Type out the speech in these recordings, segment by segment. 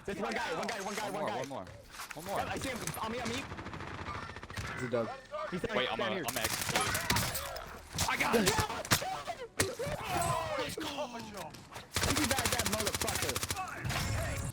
There's one guy. One more. I see him. On me. It's a dub. He's down, Wait, he's I'm down here. executing. I got it. Let's go. That motherfucker.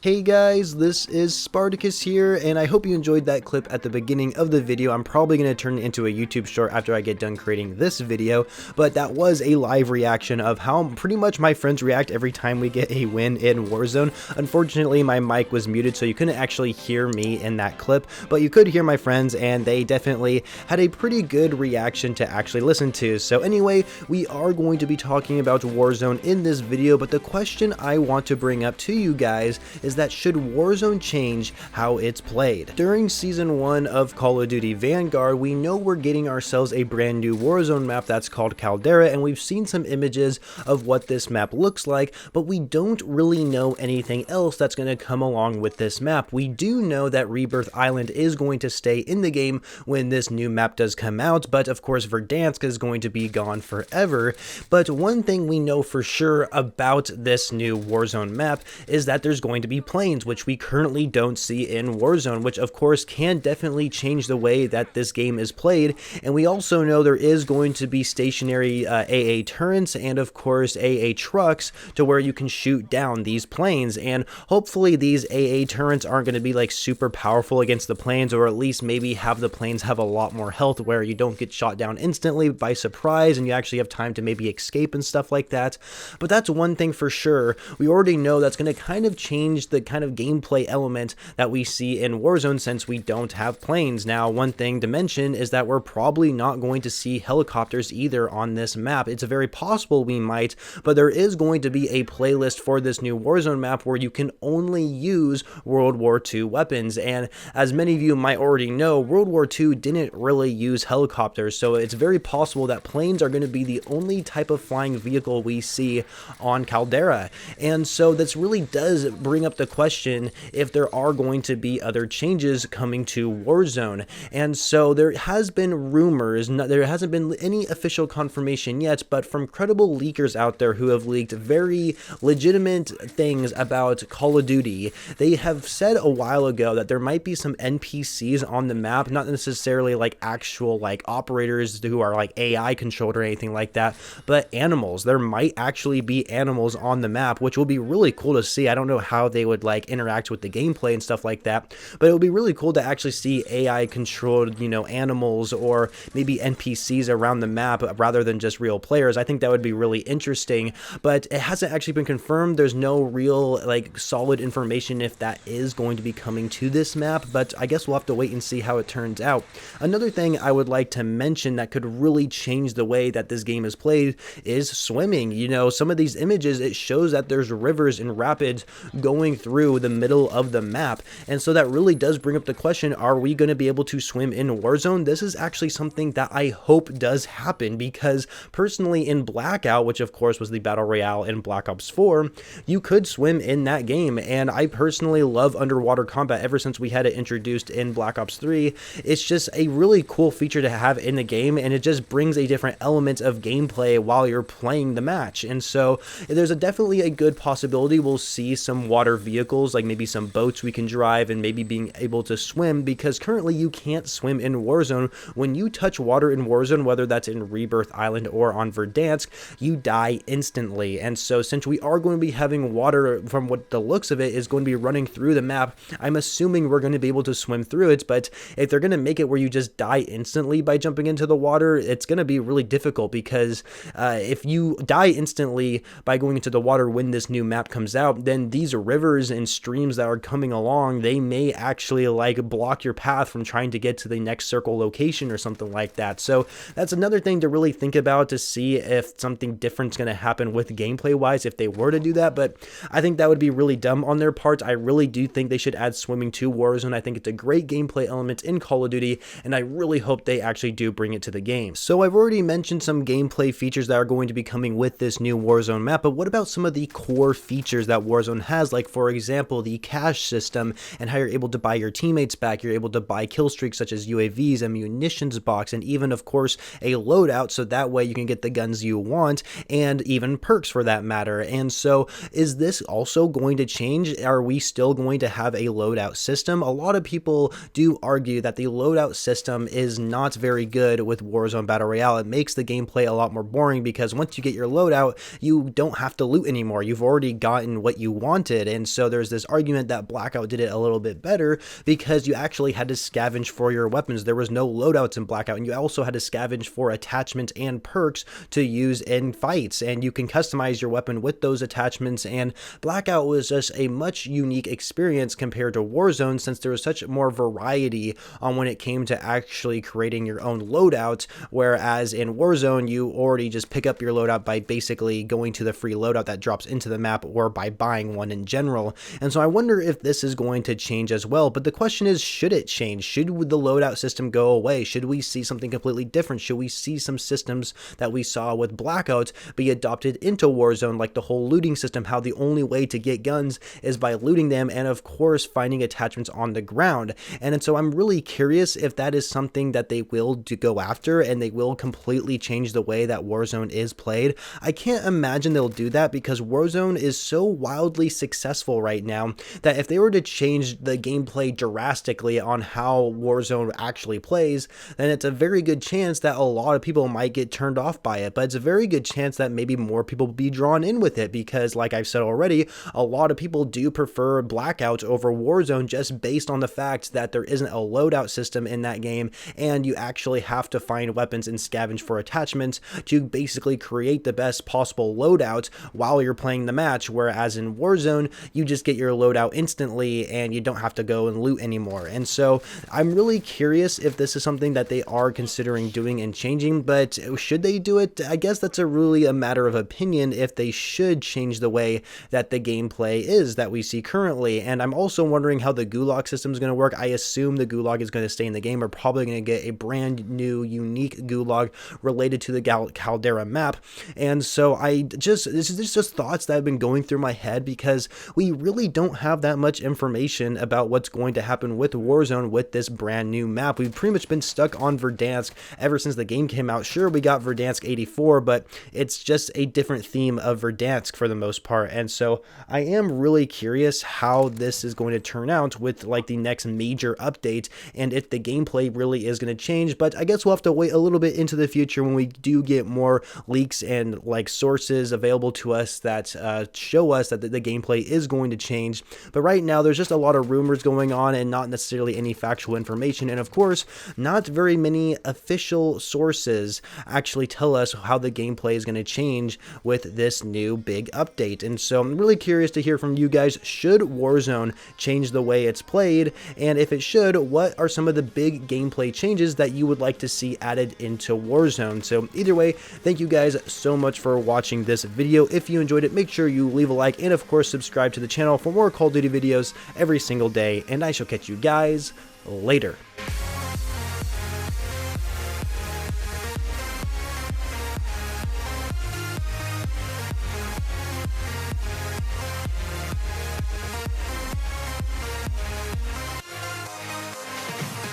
Hey guys, this is Spartacus here, and I hope you enjoyed that clip at the beginning of the video. I'm probably going to turn it into a YouTube short after I get done creating this video, but that was a live reaction of how pretty much my friends react every time we get a win in Warzone. Unfortunately, my mic was muted, so you couldn't actually hear me in that clip, but you could hear my friends, and they definitely had a pretty good reaction to actually listen to. So anyway, we are going to be talking about Warzone in this video, but the question I want to bring up to you guys is that should Warzone change how it's played? During Season 1 of Call of Duty Vanguard, we know we're getting ourselves a brand new Warzone map that's called Caldera, and we've seen some images of what this map looks like, but we don't really know anything else that's going to come along with this map. We do know that Rebirth Island is going to stay in the game when this new map does come out, but of course Verdansk is going to be gone forever. But one thing we know for sure about this new Warzone map is that there's going to be planes, which we currently don't see in Warzone, which of course can definitely change the way that this game is played. And we also know there is going to be stationary AA turrets and of course AA trucks to where you can shoot down these planes, and hopefully these AA turrets aren't going to be like super powerful against the planes, or at least maybe have the planes have a lot more health where you don't get shot down instantly by surprise and you actually have time to maybe escape and stuff like that. But that's one thing for sure. We already know that's going to kind of change the kind of gameplay element that we see in Warzone since we don't have planes. Now, one thing to mention is that we're probably not going to see helicopters either on this map. It's very possible we might, but there is going to be a playlist for this new Warzone map where you can only use World War II weapons, and as many of you might already know, World War II didn't really use helicopters, so it's very possible that planes are going to be the only type of flying vehicle we see on Caldera. And so this really does bring up the question if there are going to be other changes coming to Warzone. And so there has been rumors, there hasn't been any official confirmation yet, but from credible leakers out there who have leaked very legitimate things about Call of Duty, they have said a while ago that there might be some NPCs on the map, not necessarily like actual like operators who are like AI controlled or anything like that, but animals. There might actually be animals on the map, which will be really cool to see. I don't know how they would like interact with the gameplay and stuff like that, but it would be really cool to actually see AI controlled, you know, animals or maybe NPCs around the map rather than just real players. I think that would be really interesting, but it hasn't actually been confirmed. There's no real like solid information if that is going to be coming to this map, but I guess we'll have to wait and see how it turns out. Another thing I would like to mention that could really change the way that this game is played is swimming. You know, some of these images, it shows that there's rivers and rapids going through the middle of the map, and so that really does bring up the question, are we going to be able to swim in Warzone? This is actually something that I hope does happen, because personally in Blackout, which of course was the battle royale in Black Ops 4, you could swim in that game, and I personally love underwater combat ever since we had it introduced in Black Ops 3. It's just a really cool feature to have in the game, and it just brings a different element of gameplay while you're playing the match. And so there's definitely a good possibility we'll see some water vehicles, like maybe some boats we can drive, and maybe being able to swim, because currently you can't swim in Warzone. When you touch water in Warzone, whether that's in Rebirth Island or on Verdansk, you die instantly. And so since we are going to be having water, from what the looks of it, is going to be running through the map, I'm assuming we're going to be able to swim through it. But if they're going to make it where you just die instantly by jumping into the water, it's going to be really difficult, because if you die instantly by going into the water when this new map comes out, then these rivers and streams that are coming along, they may actually like block your path from trying to get to the next circle location or something like that. So that's another thing to really think about, to see if something different's going to happen with gameplay wise if they were to do that. But I think that would be really dumb on their part. I really do think they should add swimming to Warzone. I think it's a great gameplay element in Call of Duty, and I really hope they actually do bring it to the game. So I've already mentioned some gameplay features that are going to be coming with this new Warzone map, but what about some of the core features that Warzone has? Like, for For example, the cash system and how you're able to buy your teammates back. You're able to buy kill streaks such as UAVs, a munitions box, and even, of course, a loadout, so that way you can get the guns you want, and even perks for that matter. And so is this also going to change? Are we still going to have a loadout system? A lot of people do argue that the loadout system is not very good with Warzone Battle Royale. It makes the gameplay a lot more boring because once you get your loadout, you don't have to loot anymore. You've already gotten what you wanted. And so there's this argument that Blackout did it a little bit better because you actually had to scavenge for your weapons. There was no loadouts in Blackout, and you also had to scavenge for attachments and perks to use in fights, and you can customize your weapon with those attachments. And Blackout was just a much unique experience compared to Warzone, since there was such more variety on when it came to actually creating your own loadout, whereas in Warzone you already just pick up your loadout by basically going to the free loadout that drops into the map or by buying one in general. And so I wonder if this is going to change as well, but the question is, should it change? Should the loadout system go away? Should we see something completely different? Should we see some systems that we saw with Blackout be adopted into Warzone, like the whole looting system, how the only way to get guns is by looting them and of course finding attachments on the ground? And so I'm really curious if that is something that they will go after and they will completely change the way that Warzone is played. I can't imagine they'll do that because Warzone is so wildly successful right now that if they were to change the gameplay drastically on how Warzone actually plays, then it's a very good chance that a lot of people might get turned off by it. But it's a very good chance that maybe more people will be drawn in with it because, like I've said already, a lot of people do prefer Blackout over Warzone just based on the fact that there isn't a loadout system in that game, and you actually have to find weapons and scavenge for attachments to basically create the best possible loadout while you're playing the match, whereas in Warzone you just get your loadout instantly and you don't have to go and loot anymore. And so I'm really curious if this is something that they are considering doing and changing, but should they do it? I guess that's really a matter of opinion if they should change the way that the gameplay is that we see currently. And I'm also wondering how the gulag system is going to work. I assume the gulag is going to stay in the game. We're probably going to get a brand new unique gulag related to the Caldera map. And so this is just thoughts that have been going through my head because we really don't have that much information about what's going to happen with Warzone with this brand new map. We've pretty much been stuck on Verdansk ever since the game came out. Sure, we got Verdansk 84, but it's just a different theme of Verdansk for the most part. And so I am really curious how this is going to turn out with like the next major update and if the gameplay really is going to change. But I guess we'll have to wait a little bit into the future when we do get more leaks and like sources available to us that show us that the gameplay is going to change. But right now there's just a lot of rumors going on and not necessarily any factual information, and of course not very many official sources actually tell us how the gameplay is going to change with this new big update. And so I'm really curious to hear from you guys. Should Warzone change the way it's played? And if it should, what are some of the big gameplay changes that you would like to see added into Warzone? So either way, thank you guys so much for watching this video. If you enjoyed it, make sure you leave a like and of course subscribe to the channel for more Call of Duty videos every single day, and I shall catch you guys later.